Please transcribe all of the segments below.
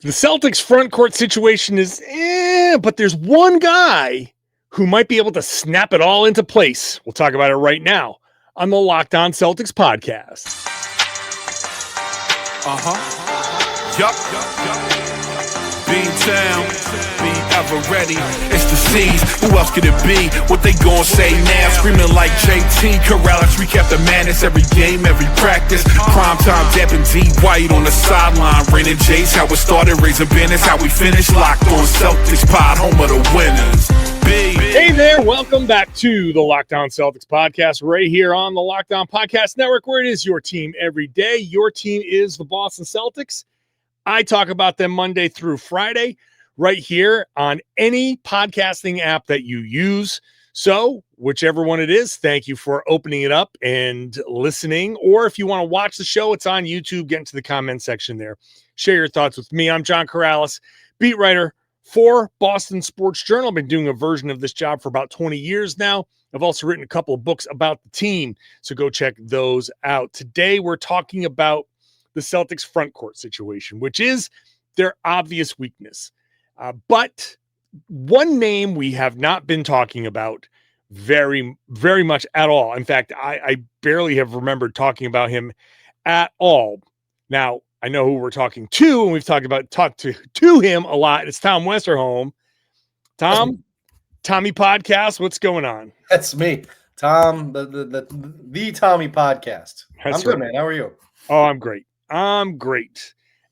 The Celtics front court situation is but there's one guy who might be able to snap it all into place. We'll talk about it right now on the Locked On Celtics podcast. B-Town, be ever ready. It's the C's. Who else could it be? What they gon' say now? Screaming like JT, Karalis. We kept the madness every game, every practice. Prime time, Depp and D White on the sideline. Raining Jays, how it started, raising banners, how we finished. Locked on Celtics pod, home of the winners. Hey there, welcome back to the Locked On Celtics podcast, right here on the Locked On Podcast Network, where it is your team every day. Your team is the Boston Celtics. I talk about them Monday through Friday right here on any podcasting app that you use. So whichever one it is, thank you for opening it up and listening. Or if you want to watch the show, it's on YouTube. Get into the comment section there. Share your thoughts with me. I'm John Karalis, beat writer for Boston Sports Journal. I've been doing a version of this job for about 20 years now. I've also written a couple of books about the team, so go check those out. Today, we're talking about the Celtics front court situation, which is their obvious weakness. But one name we have not been talking about very, very much at all. In fact, I barely have remembered talking about him at all. Now, I know who we're talking to, and we've talked to him a lot. It's Tom Westerholm. Tom, Tommy Podcast, what's going on? That's me, Tom, the Tommy Podcast. That's I'm good, right. man. How are you? Oh, I'm great.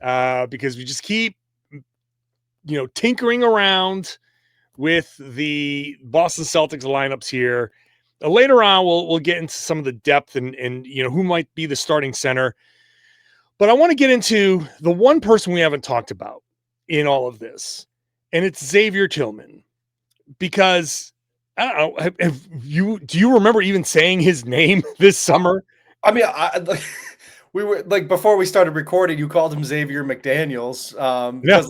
Because we just keep, tinkering around with the Boston Celtics lineups here. Later on, we'll get into some of the depth and who might be the starting center. But I want to get into the one person we haven't talked about in all of this, and it's Xavier Tillman. Because I don't know, do you remember even saying his name this summer? I mean, we were like before we started recording, you called him Xavier McDaniels, because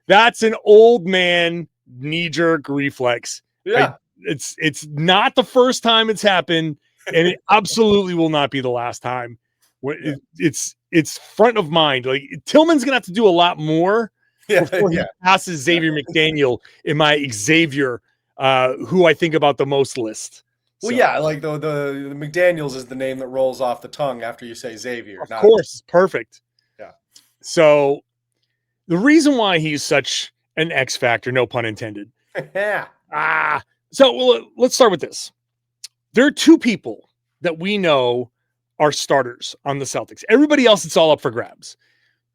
that's an old man knee-jerk reflex. Yeah, it's not the first time it's happened, and it absolutely will not be the last time. It's front of mind. Like Tillman's gonna have to do a lot more before he passes Xavier McDaniel in my Xavier, who I think about the most list. Well, yeah, like the McDaniels is the name that rolls off the tongue after you say Xavier. Of course, perfect. Yeah. So the reason why he's such an X factor, no pun intended. Yeah. Let's start with this. There are two people that we know are starters on the Celtics. Everybody else, it's all up for grabs.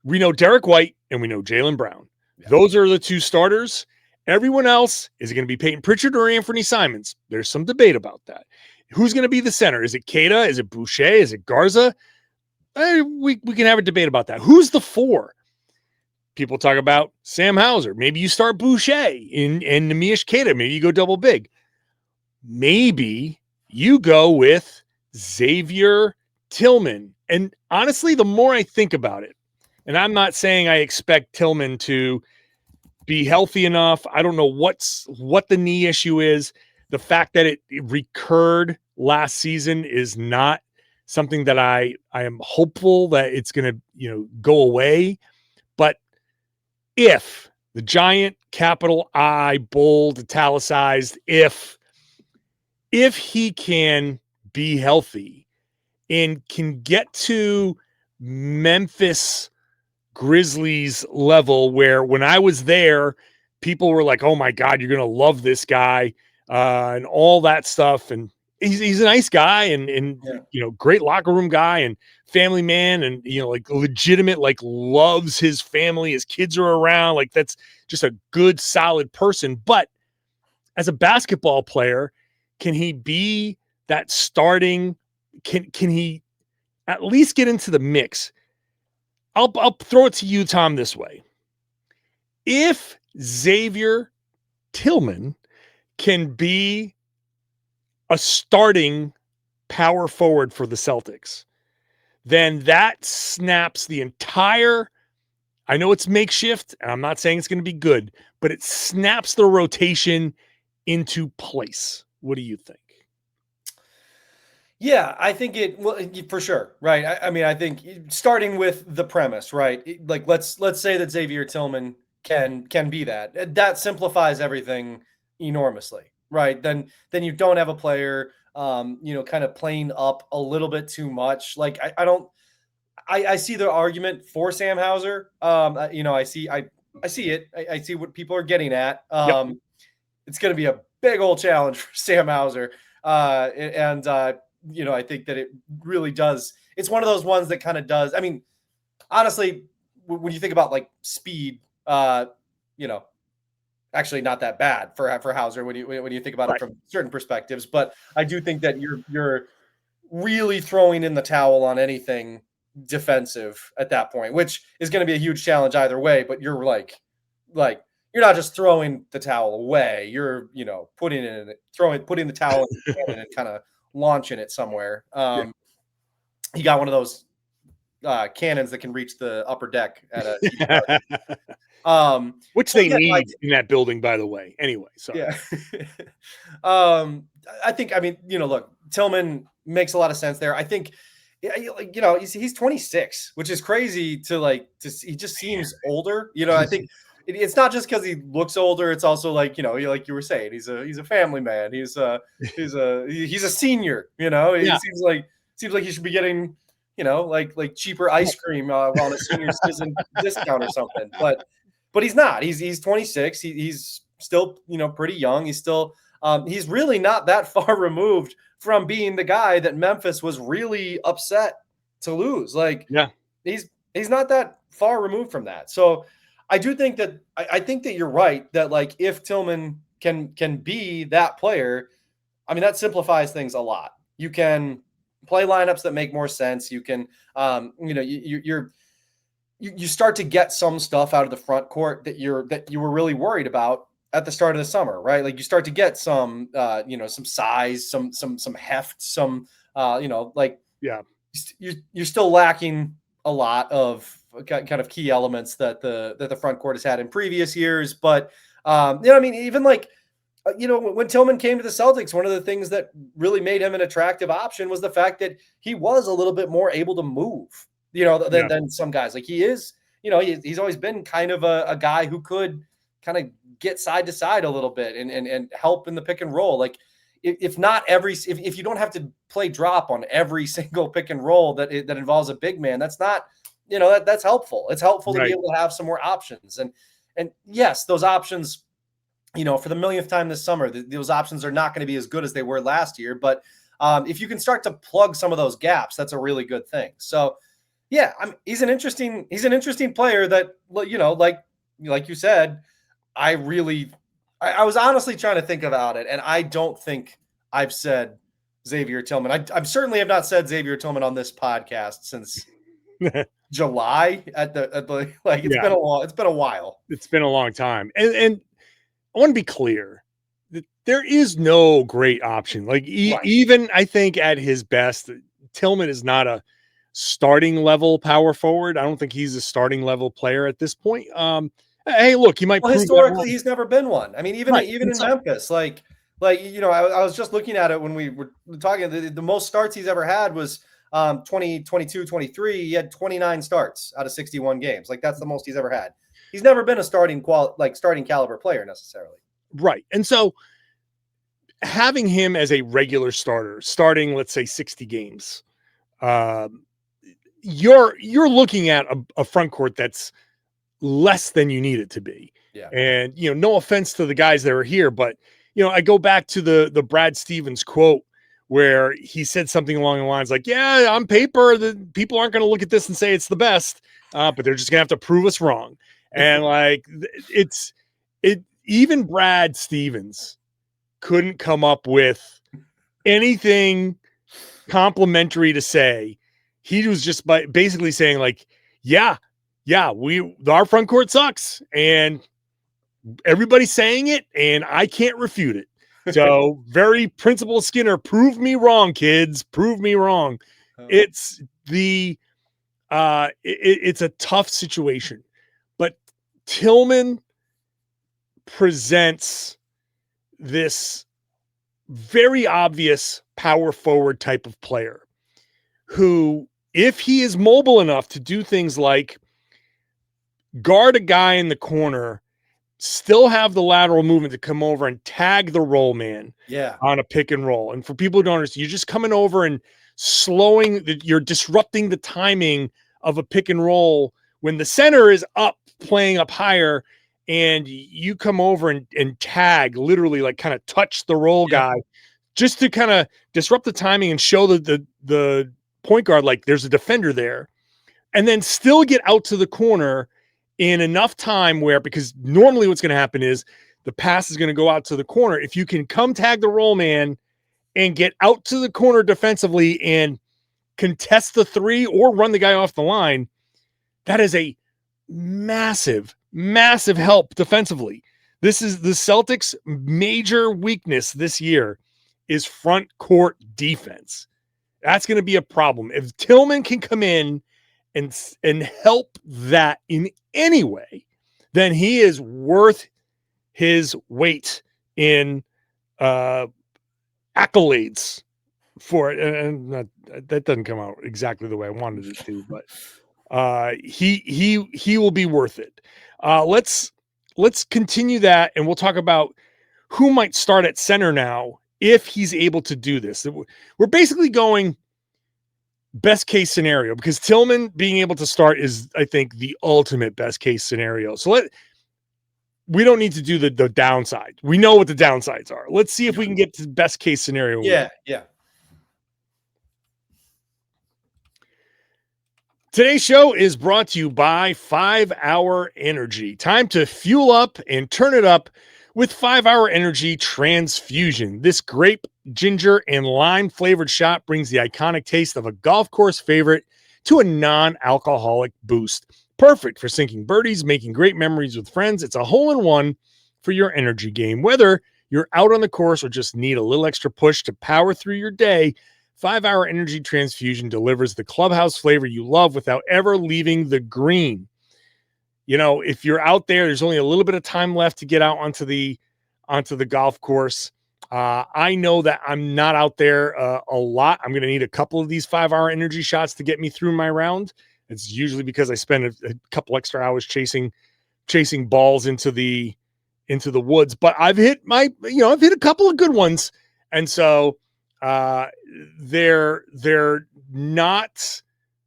We know Derek White and we know Jaylen Brown. Yeah. Those are the two starters. Everyone else, is it going to be Peyton Pritchard or Anthony Simons? There's some debate about that. Who's going to be the center? Is it Queta? Is it Boucher? Is it Garza? We can have a debate about that. Who's the four? People talk about Sam Hauser. Maybe you start Boucher and Neemias Queta. Maybe you go double big. Maybe you go with Xavier Tillman. And honestly, the more I think about it, and I'm not saying I expect Tillman to be healthy enough. I don't know what the knee issue is. The fact that it recurred last season is not something that I am hopeful that it's going to, go away. But if the giant capital I, bold, italicized, if he can be healthy and can get to Memphis Grizzlies level, where when I was there, people were like, oh my God, you're going to love this guy and all that stuff. And he's a nice guy and great locker room guy and family man and, legitimate, loves his family. His kids are around. That's just a good, solid person. But as a basketball player, can he be that starting? Can he at least get into the mix? I'll throw it to you, Tom, this way. If Xavier Tillman can be a starting power forward for the Celtics, then that snaps the entire, I know it's makeshift, and I'm not saying it's going to be good, but it snaps the rotation into place. What do you think? Yeah, I think for sure, right? I mean, I think starting with the premise, right? Like let's say that Xavier Tillman can be that. That simplifies everything enormously, right? Then you don't have a player, kind of playing up a little bit too much. Like I don't, I see the argument for Sam Hauser. I see it. I see what people are getting at. Yep. It's going to be a big old challenge for Sam Hauser. I think that it really does. It's one of those ones that kind of does. I mean, honestly, when you think about like speed, you know, actually not that bad for Hauser when you think about it Right. from certain perspectives. But I do think that you're really throwing in the towel on anything defensive at that point, which is going to be a huge challenge either way. But you're like you're not just throwing the towel away. You're putting the towel in the cannon and kind of launching it somewhere. Yeah. He got one of those cannons that can reach the upper deck at a Which so they yeah, need in that building, by the way. Anyway, sorry. yeah. I think, I mean, look, Tillman makes a lot of sense there. I think, he's 26, which is crazy he just seems older. I think it's not just because he looks older. It's also like you were saying, he's a family man. He's a senior. He Yeah. seems like he should be getting like cheaper ice cream on a senior citizen discount or something. But he's not. He's 26. He's still pretty young. He's still he's really not that far removed from being the guy that Memphis was really upset to lose. Like, Yeah. he's not that far removed from that. So I do think that I think that you're right that like if Tillman can be that player, I mean that simplifies things a lot. You can play lineups that make more sense. You can you start to get some stuff out of the front court that you were really worried about at the start of the summer, right? Like you start to get some some size, some heft, some Yeah. you're still lacking a lot of kind of key elements that the front court has had in previous years. But I mean, even like when Tillman came to the Celtics, one of the things that really made him an attractive option was the fact that he was a little bit more able to move, than some guys. Like he is, he's always been kind of a guy who could kind of get side to side a little bit and help in the pick and roll. Like if you don't have to play drop on every single pick and roll that involves a big man, that's not, that's helpful. It's helpful to be able to have some more options. And yes, those options, for the millionth time this summer, those options are not going to be as good as they were last year. But if you can start to plug some of those gaps, that's a really good thing. So yeah, he's an interesting player that, like you said, I was honestly trying to think about it, and I don't think I've said Xavier Tillman. I certainly have not said Xavier Tillman on this podcast since July it's been a while. It's been a long time. And I want to be clear that there is no great option. Like even I think at his best, Tillman is not a starting level power forward. I don't think he's a starting level player at this point. Hey, look, he might prove historically he's never been one. I mean, even in Memphis, I was just looking at it when we were talking. The most starts he's ever had was 22, 23. He had 29 starts out of 61 games. Like that's the most he's ever had. He's never been a starting caliber player necessarily. Right. And so having him as a regular starter, starting, let's say 60 games, you're looking at a front court that's less than you need it to be. Yeah. And, no offense to the guys that are here, but, I go back to the Brad Stevens quote where he said something along the lines like, yeah, on paper, the people aren't going to look at this and say it's the best, but they're just going to have to prove us wrong. And like, even Brad Stevens couldn't come up with anything complimentary to say. He was just basically saying like, yeah, our front court sucks and everybody's saying it and I can't refute it. So very Principal Skinner, prove me wrong, kids, prove me wrong. It's it's a tough situation, but Tillman presents this very obvious power forward type of player who, if he is mobile enough to do things like guard a guy in the corner, still have the lateral movement to come over and tag the roll man on a pick and roll. And for people who don't understand, you're just coming over and you're disrupting the timing of a pick and roll when the center is up, playing up higher, and you come over and tag, literally like kind of touch the roll guy, just to kind of disrupt the timing and show the point guard like there's a defender there, and then still get out to the corner in enough time where, because normally what's going to happen is the pass is going to go out to the corner. If you can come tag the roll man and get out to the corner defensively and contest the three or run the guy off the line, that is a massive, massive help defensively. This is the Celtics' major weakness this year is front court defense. That's going to be a problem. If Tillman can come in and help that in any way, then he is worth his weight in accolades for it. And that doesn't come out exactly the way I wanted it to, but he will be worth it. Let's continue that, and we'll talk about who might start at center now if he's able to do this. We're basically going best case scenario, because Tillman being able to start is, I think, the ultimate best case scenario. So we don't need to do the downside. We know what the downsides are. Let's see if we can get to the best case scenario. Yeah. Today's show is brought to you by 5 Hour Energy. Time to fuel up and turn it up with 5 Hour Energy Transfusion. This grape, ginger, and lime flavored shot brings the iconic taste of a golf course favorite to a non-alcoholic boost. Perfect for sinking birdies, making great memories with friends. It's a hole-in-one for your energy game. Whether you're out on the course or just need a little extra push to power through your day, 5 Hour Energy Transfusion delivers the clubhouse flavor you love without ever leaving the green. You know, if you're out there, there's only a little bit of time left to get out onto the golf course. I know that I'm not out there a lot. I'm going to need a couple of these 5 Hour Energy shots to get me through my round. It's usually because I spend a couple extra hours chasing balls into the woods. But I've hit a couple of good ones, and so they're not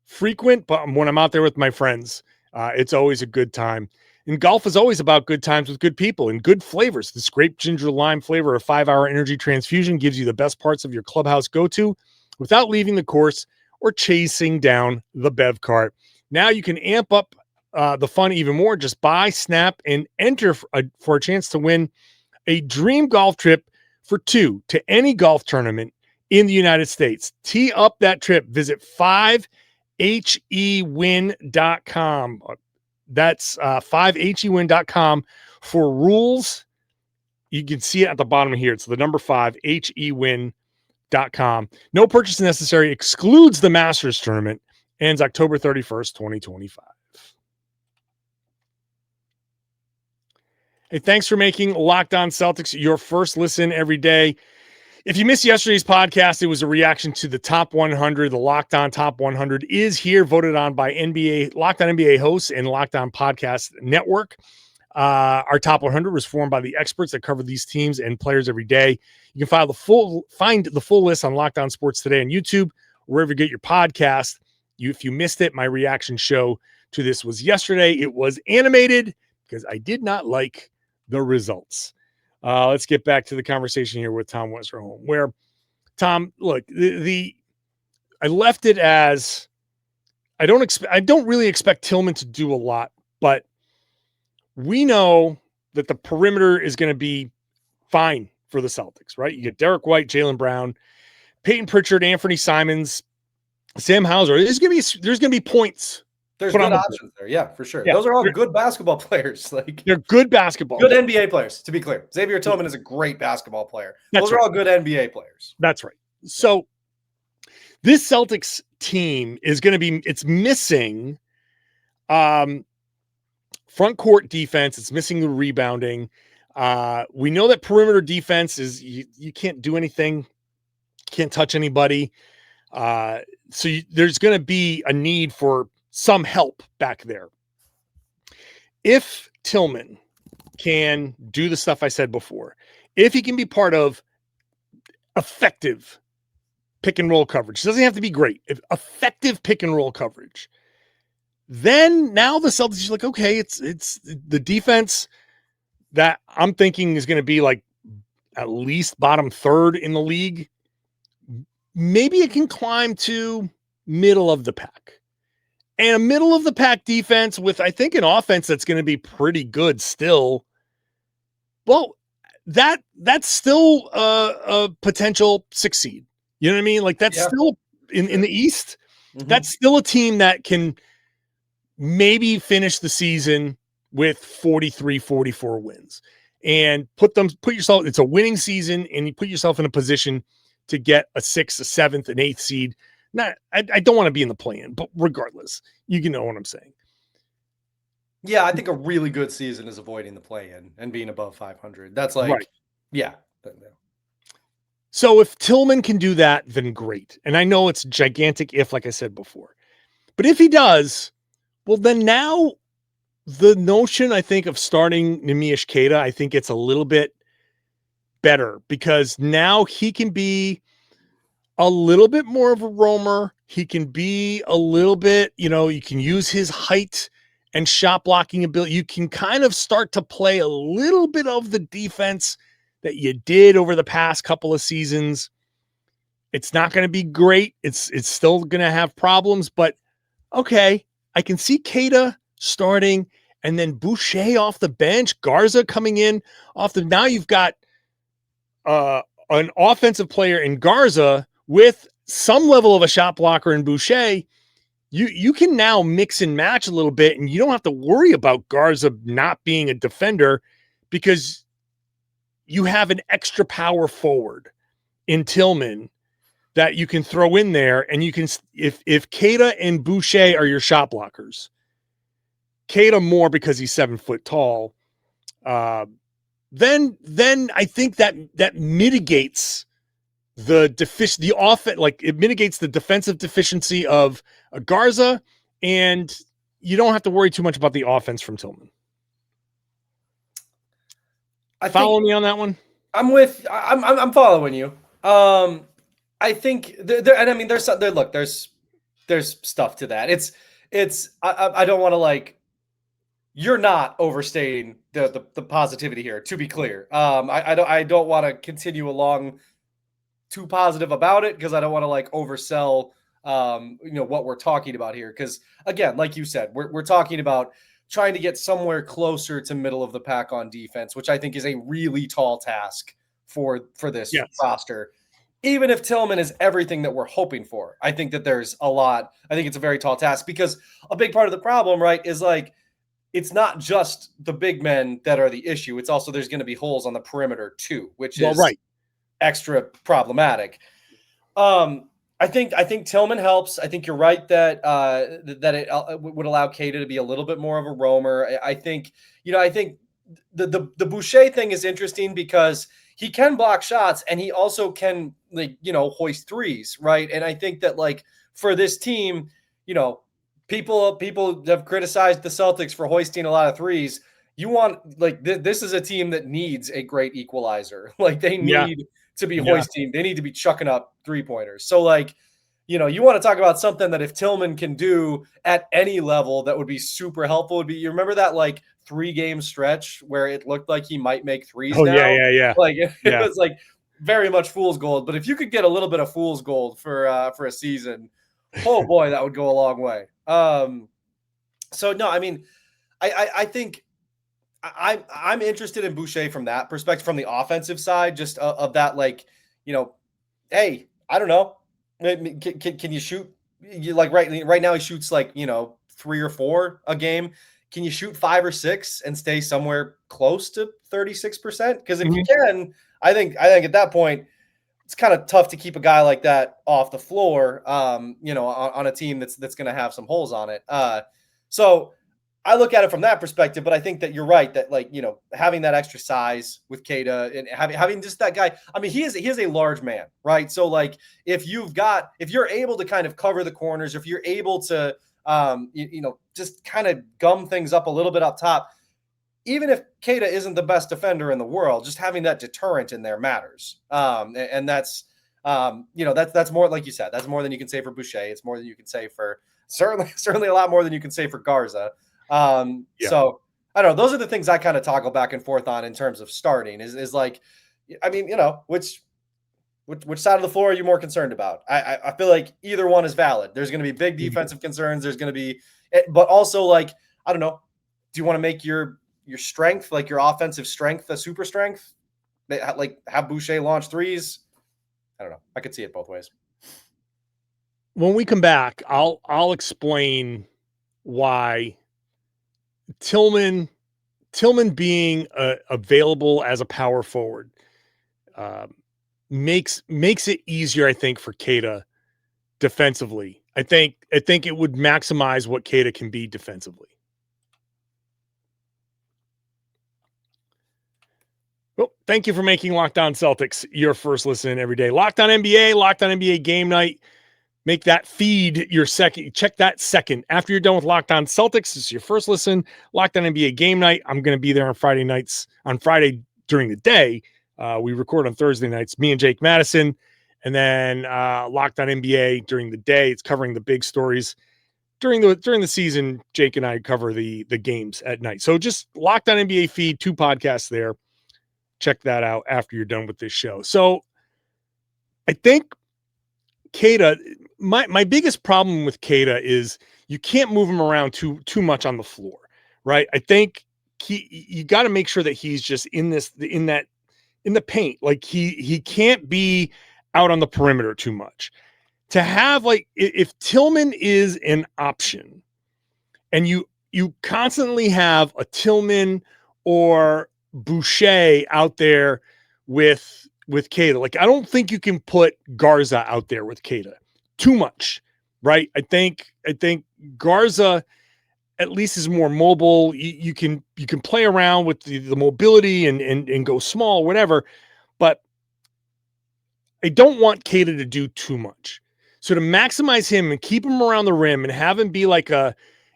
frequent. But when I'm out there with my friends, it's always a good time. And golf is always about good times with good people and good flavors. This grape, ginger, lime flavor of 5 Hour Energy Transfusion gives you the best parts of your clubhouse go-to without leaving the course or chasing down the bev cart. Now you can amp up the fun even more. Just buy, snap, and enter for a chance to win a dream golf trip for 2 to any golf tournament in the United States. Tee up that trip. Visit 5hewin.com. That's 5hewin.com for rules. You can see it at the bottom here. It's the number 5, hewin.com. No purchase necessary. Excludes the Masters tournament. Ends October 31st, 2025. Hey, thanks for making Locked On Celtics your first listen every day. If you missed yesterday's podcast, it was a reaction to the top 100. The Locked On Top 100 is here, voted on by Locked On NBA hosts and Locked On Podcast Network. Our top 100 was formed by the experts that cover these teams and players every day. You can find the full list on Locked On Sports Today on YouTube, wherever you get your podcast. If you missed it, my reaction show to this was yesterday. It was animated because I did not like the results. Let's get back to the conversation here with Tom Westerholm, where Tom, look, I left it as I don't really expect Tillman to do a lot, but we know that the perimeter is going to be fine for the Celtics, right? You get Derek White, Jaylen Brown, Peyton Pritchard, Anthony Simons, Sam Hauser. There's going to be points. There's good options there. Yeah, for sure. Yeah. Those are all good basketball players. They're good basketball. Good NBA players, to be clear. Xavier Tillman is a great basketball player. Those are all good NBA players. That's right. So this Celtics team is going to be, it's missing front court defense. It's missing the rebounding. We know that perimeter defense is you can't do anything, can't touch anybody. There's going to be a need for some help back there. If Tillman can do the stuff I said before, if he can be part of effective pick and roll coverage, it doesn't have to be great, if effective pick and roll coverage, then now the Celtics are like, okay, it's the defense that I'm thinking is going to be like at least bottom third in the league. Maybe it can climb to middle of the pack. And a middle of the pack defense with, I think, an offense that's going to be pretty good still. Well, that's still a potential 6 seed. You know what I mean? Like that's still in the East. Mm-hmm. That's still a team that can maybe finish the season with 43, 44 wins and put yourself, it's a winning season, and you put yourself in a position to get a 6th, a 7th, an 8th seed. I don't want to be in the play-in, but regardless, you know what I'm saying. Yeah, I think a really good season is avoiding the play-in and being above 500. That's like, right. Yeah. So if Tillman can do that, then great. And I know it's gigantic if, like I said before, but if he does, well, then now the notion, I think, of starting Neemias Queta, I think it's a little bit better because now he can be a little bit more of a roamer. He can be a little bit, you can use his height and shot blocking ability. You can kind of start to play a little bit of the defense that you did over the past couple of seasons. It's not going to be great. It's still going to have problems, but okay. I can see Queta starting and then Boucher off the bench, Garza coming in now you've got an offensive player in Garza with some level of a shot blocker in Boucher. You can now mix and match a little bit, and you don't have to worry about Garza not being a defender because you have an extra power forward in Tillman that you can throw in there, and you can, if Queta and Boucher are your shot blockers, Queta more because he's 7 foot tall, then I think that mitigates the offense, like it mitigates the defensive deficiency of a Garza, and you don't have to worry too much about the offense from Tillman. Follow me on that one. I'm following you. I think there's stuff to that. I don't want to like, you're not overstating the positivity here, to be clear. I don't want to continue along too positive about it because I don't want to like oversell what we're talking about here. Because again, like you said, we're talking about trying to get somewhere closer to middle of the pack on defense, which I think is a really tall task for this roster. Even if Tillman is everything that we're hoping for, I think that there's a lot. I think it's a very tall task because a big part of the problem, right, is like, it's not just the big men that are the issue. It's also, there's going to be holes on the perimeter too, which is extra problematic. I think Tillman helps. I think you're right that it would allow Queta to be a little bit more of a roamer. I think the Boucher thing is interesting because he can block shots and he also can hoist threes, right? And I think that like for this team, people have criticized the Celtics for hoisting a lot of threes. You want this is a team that needs a great equalizer. Like they need to be hoisting. They need to be chucking up 3-pointers. So you want to talk about something that if Tillman can do at any level, that would be super helpful. Would be, you remember that 3-game stretch where it looked like he might make threes? Oh, now? Yeah. It was like very much fool's gold. But if you could get a little bit of fool's gold for a season, oh boy, that would go a long way. So no, I mean, I think I'm interested in Boucher from that perspective, from the offensive side, just of that, hey, I don't know, can you shoot? Right now he shoots 3 or 4 a game. Can you shoot 5 or 6 and stay somewhere close to 36%? Because if you can, I think at that point it's kind of tough to keep a guy like that off the floor, on a team that's going to have some holes on it. So I look at it from that perspective, but I think that you're right that, like, having that extra size with Queta and having just that guy. I mean, he is a large man, right? So like if you're able to kind of cover the corners, if you're able to just kind of gum things up a little bit up top, even if Queta isn't the best defender in the world, just having that deterrent in there matters. And that's that's more, like you said, that's more than you can say for Boucher. It's more than you can say for certainly a lot more than you can say for Garza. So I don't know. Those are the things I kind of toggle back and forth on in terms of starting is like, I mean, which side of the floor are you more concerned about? I feel like either one is valid. There's going to be big defensive concerns. There's going to be, but also like, I don't know. Do you want to make your strength, like your offensive strength, a super strength? Like have Boucher launch threes? I don't know. I could see it both ways. When we come back, I'll explain why Tillman being available as a power forward makes it easier, I think, for Queta defensively. I think it would maximize what Queta can be defensively. Well, thank you for making Locked On Celtics your first listen every day. Locked On NBA, Locked On NBA Game Night. Make that feed your second. Check that second. After you're done with Locked On Celtics, this is your first listen. Locked On NBA Game Night. I'm going to be there on Friday nights. On Friday during the day, we record on Thursday nights. Me and Jake Madison, and then Locked On NBA during the day. It's covering the big stories during the season. Jake and I cover the games at night. So just Locked On NBA feed, 2 podcasts there. Check that out after you're done with this show. So I think Queta, my biggest problem with Queta is you can't move him around too much on the floor, right? I think you got to make sure that he's just in the paint. Like he can't be out on the perimeter too much. To have, like, if Tillman is an option and you constantly have a Tillman or Boucher out there with Queta, like I don't think you can put Garza out there with Queta too much, right? I think Garza at least is more mobile. You can play around with the mobility and go small, whatever. But I don't want Queta to do too much. So to maximize him and keep him around the rim and have him be like a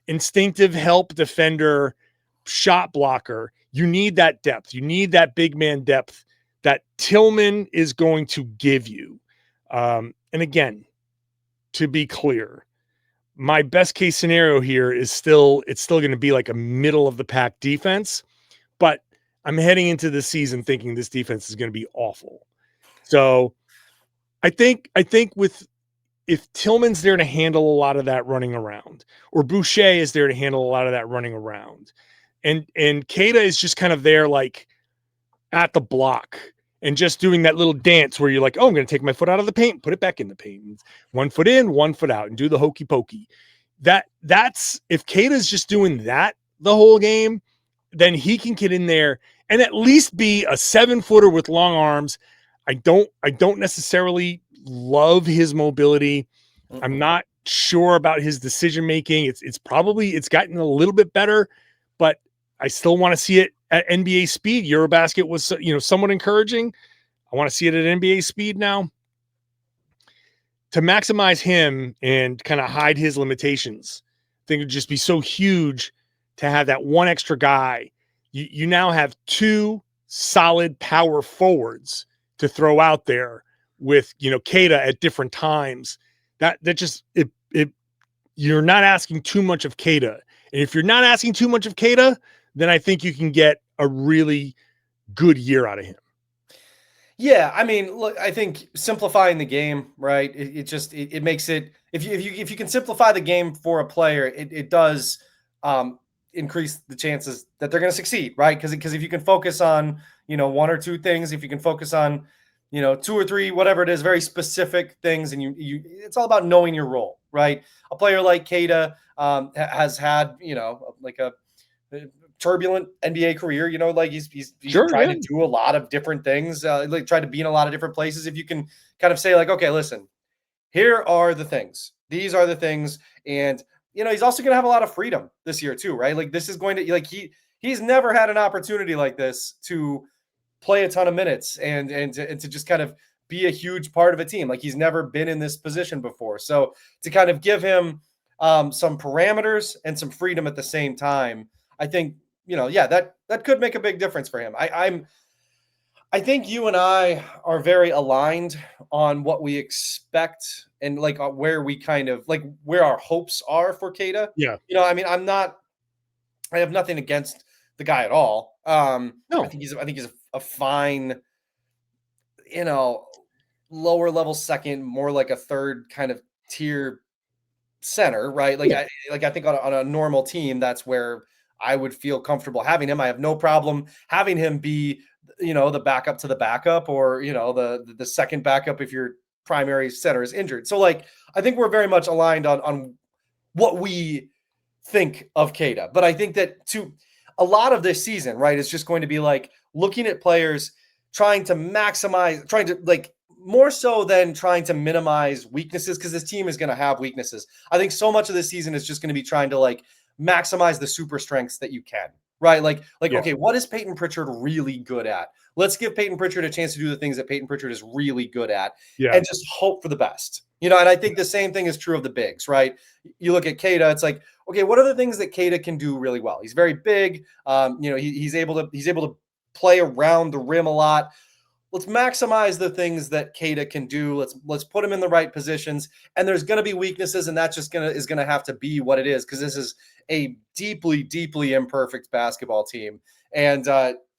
instinctive help defender, shot blocker, you need that depth. You need that big man depth that Tillman is going to give you. And again, to be clear, my best case scenario here is it's still going to be like a middle of the pack defense, but I'm heading into the season thinking this defense is going to be awful. So I think if Tillman's there to handle a lot of that running around, or Boucher is there to handle a lot of that running around, and Queta is just kind of there like at the block and just doing that little dance where you're like, oh, I'm going to take my foot out of the paint, put it back in the paint, 1 foot in, 1 foot out, and do the hokey pokey. That's if Queta's just doing that the whole game, then he can get in there and at least be a 7-footer with long arms. I don't necessarily love his mobility. I'm not sure about his decision making. It's gotten a little bit better, but I still want to see it at NBA speed. Eurobasket was, somewhat encouraging. I want to see it at NBA speed now. To maximize him and kind of hide his limitations, I think it would just be so huge to have that one extra guy. You now have 2 solid power forwards to throw out there with, Queta at different times. That just, you're not asking too much of Queta. And if you're not asking too much of Queta, then I think you can get a really good year out of him. Yeah, I mean, look, I think simplifying the game, right? It makes it, if you can simplify the game for a player, it does increase the chances that they're going to succeed, right? Because if you can focus on 1 or 2 things, if you can focus on 2 or 3, whatever it is, very specific things, and it's all about knowing your role, right? A player like Queta has had like a turbulent NBA career, like he's Sure, tried to do a lot of different things, like tried to be in a lot of different places. If you can kind of say like, okay, listen, here are the things, these are the things, and he's also going to have a lot of freedom this year too, right? Like this is going to like he's never had an opportunity like this to play a ton of minutes and to just kind of be a huge part of a team. Like he's never been in this position before. So to kind of give him some parameters and some freedom at the same time, I think, that could make a big difference for him. I think you and I are very aligned on what we expect and like where we kind of like where our hopes are for Queta. Yeah. I mean, I have nothing against the guy at all. No. I think he's a fine, lower level second, more like a third kind of tier center, right? Like Yeah. I think on a normal team, that's where I would feel comfortable having him. I have no problem having him be, the backup to the backup, or the second backup if your primary center is injured. So like I think we're very much aligned on what we think of Queta. But I think that to a lot of this season, right, is just going to be like looking at players trying to like more so than trying to minimize weaknesses, because this team is going to have weaknesses. I think so much of this season is just going to be trying to like maximize the super strengths that you can, right? Like, Yeah. Okay, what is Peyton Pritchard really good at? Let's give Peyton Pritchard a chance to do the things that Peyton Pritchard is really good at, and just hope for the best. And I think the same thing is true of the bigs, right? You look at Queta, it's like, okay, what are the things that Queta can do really well? He's very big. He's able to play around the rim a lot. Let's maximize the things that Queta can do. Let's put him in the right positions. And there's going to be weaknesses, and that's just is going to have to be what it is, because this is a deeply, deeply imperfect basketball team, and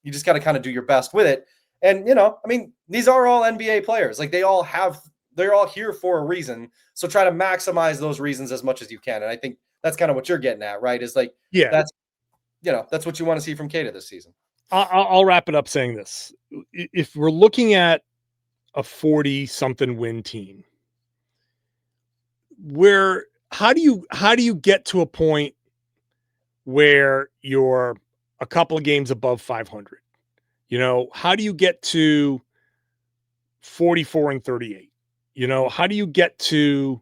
you just got to kind of do your best with it. And these are all NBA players. Like they're all here for a reason. So try to maximize those reasons as much as you can. And I think that's kind of what you're getting at, right? Is like, that's what you want to see from Queta this season. I'll wrap it up saying this. If we're looking at a 40-something win team, how do you get to a point where you're a couple of games above 500? How do you get to 44-38? How do you get to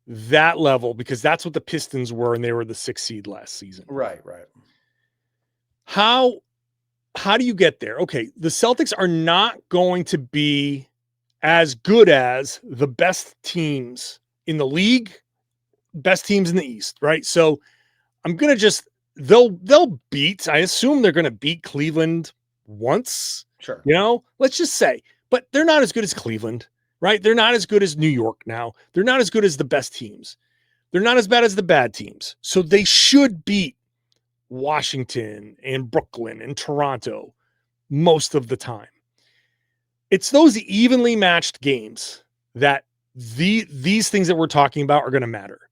that level? Because that's what the Pistons were, and they were the 6th seed last season. Right. How do you get there? Okay, the Celtics are not going to be as good as the best teams in the league, best teams in the East, right? So I'm going to they'll beat, I assume they're going to beat Cleveland once. Sure. Let's just say, but they're not as good as Cleveland, right? They're not as good as New York now. They're not as good as the best teams. They're not as bad as the bad teams. So they should beat Washington and Brooklyn and Toronto most of the time. It's those evenly matched games that these things that we're talking about are going to matter.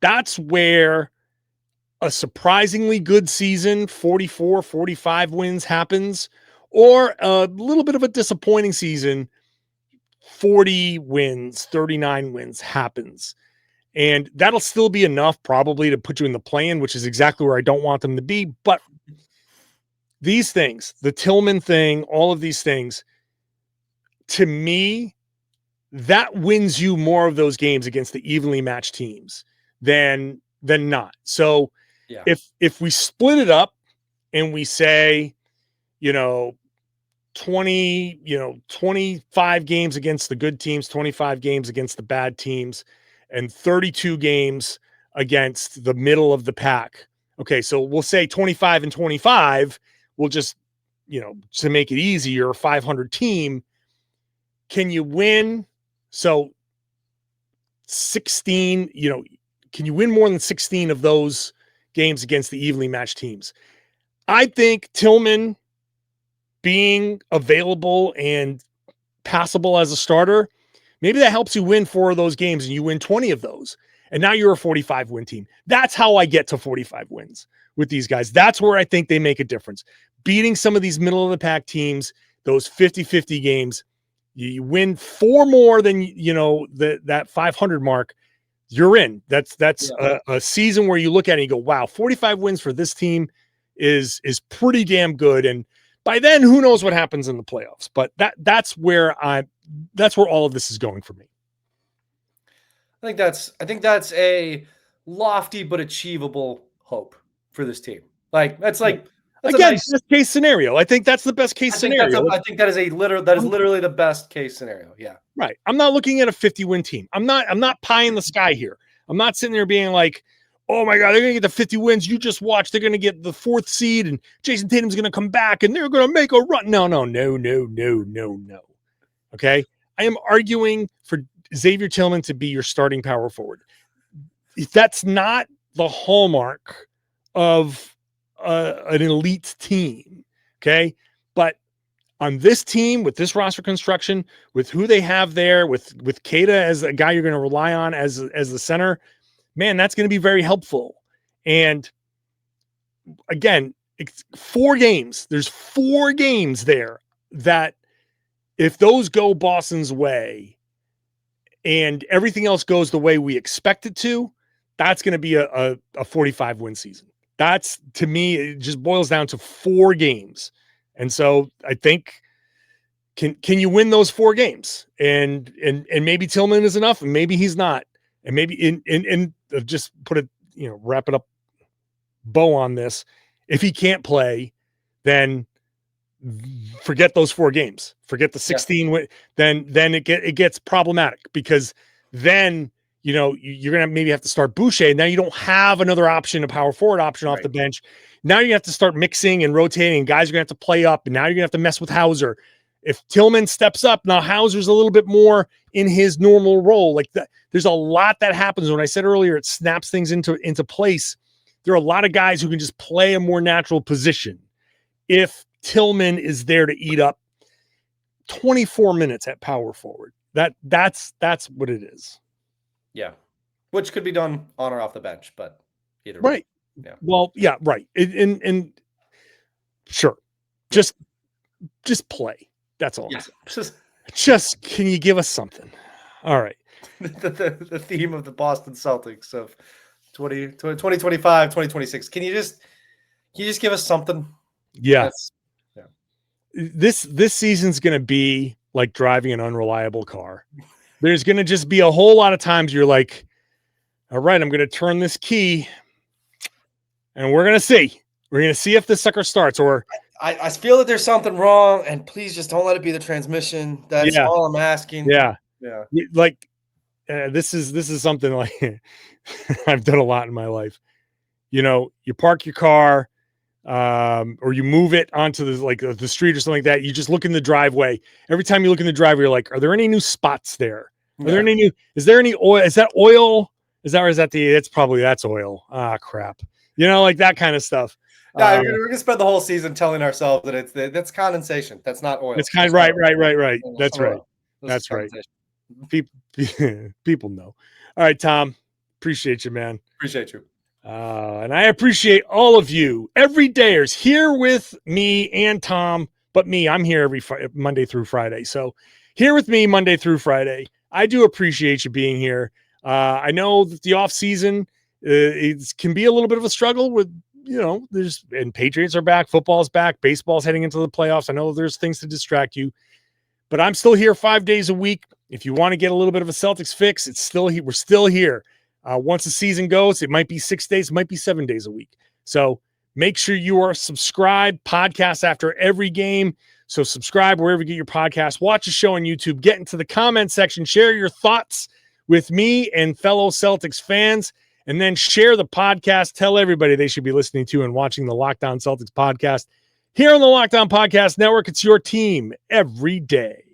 That's where a surprisingly good season, 44, 45 wins happens, or a little bit of a disappointing season, 40 wins, 39 wins happens. And that'll still be enough probably to put you in the play-in, which is exactly where I don't want them to be. But these things, the Tillman thing, all of these things, to me, that wins you more of those games against the evenly matched teams than not. So if we split it up and we say, 25 games against the good teams, 25 games against the bad teams, and 32 games against the middle of the pack. Okay, so we'll say 25 and 25. We'll just, to make it easier, 500 team. Can you win? So 16, can you win more than 16 of those games against the evenly matched teams? I think Tillman being available and passable as a starter, maybe that helps you win 4 of those games and you win 20 of those. And now you're a 45 win team. That's how I get to 45 wins with these guys. That's where I think they make a difference. Beating some of these middle of the pack teams, those 50-50 games, you win 4 more than, that 500 mark, you're in. That's a season where you look at it and you go, wow, 45 wins for this team is pretty damn good. And by then, who knows what happens in the playoffs? But that's where all of this is going for me. I think that's a lofty but achievable hope for this team. Like that's best case scenario. I think that's the best case scenario. I think that is literally the best case scenario. Yeah. Right. I'm not looking at a 50-win team. I'm not pie in the sky here. I'm not sitting there being like, oh my God, they're going to get the 50 wins. You just watch. They're going to get the 4th seed and Jayson Tatum's going to come back and they're going to make a run. No. Okay. I am arguing for Xavier Tillman to be your starting power forward. That's not the hallmark of an elite team. Okay. But on this team, with this roster construction, with who they have there, with Queta as a guy you're going to rely on as the center, man, that's going to be very helpful. And again, it's 4 games. There's 4 games there that if those go Boston's way and everything else goes the way we expect it to, that's going to be a 45-win season. That's, to me, it just boils down to 4 games. And so I think, can you win those 4 games? And maybe Tillman is enough, and maybe he's not. And maybe in just put it, wrap it up, bow on this. If he can't play, then forget those 4 games. Forget the 16 win. Then it gets problematic, because then you're gonna maybe have to start Boucher. Now you don't have another option, a power forward option off the bench. Now you have to start mixing and rotating. And guys are gonna have to play up, and now you're gonna have to mess with Hauser. If Tillman steps up, now Hauser's a little bit more in his normal role. Like that, there's a lot that happens. When I said earlier, it snaps things into place. There are a lot of guys who can just play a more natural position if Tillman is there to eat up 24 minutes at power forward. That's what it is. Yeah, which could be done on or off the bench, but either way. Right. Yeah. Well, yeah, right. And sure, just play. That's all. Yeah. Just can you give us something? All right. the theme of the Boston Celtics of 2025, 2026. Can you just give us something? Yeah. This season's going to be like driving an unreliable car. There's going to just be a whole lot of times you're like, all right, I'm going to turn this key and we're going to see. We're going to see if this sucker starts. Or I feel that there's something wrong, and please just don't let it be the transmission. That's all I'm asking. Yeah. Like this is something like I've done a lot in my life. You park your car, or you move it onto the street or something like that. You just look in the driveway. Every time you look in the driveway, you're like, are there any new spots there? Is there any oil? Is that oil? That's oil. Ah, crap. Like that kind of stuff. Yeah, we're gonna spend the whole season telling ourselves that that's condensation. That's not oil. It's kind of right. That's right. That's right. People know. All right, Tom. Appreciate you, man. Appreciate you. And I appreciate all of you, everydayers, here with me and Tom. But me, I'm here every Monday through Friday. So here with me Monday through Friday. I do appreciate you being here. I know that the off season it can be a little bit of a struggle with, and Patriots are back, football's back, baseball's heading into the playoffs. I know there's things to distract you, but I'm still here 5 days a week. If you want to get a little bit of a Celtics fix, it's still here. We're still here. Once the season goes, it might be 6 days, it might be 7 days a week. So make sure you are subscribed. Podcasts after every game. So subscribe wherever you get your podcasts. Watch the show on YouTube. Get into the comment section. Share your thoughts with me and fellow Celtics fans. And then share the podcast. Tell everybody they should be listening to and watching the Locked On Celtics podcast. Here on the Locked On Podcast Network, it's your team every day.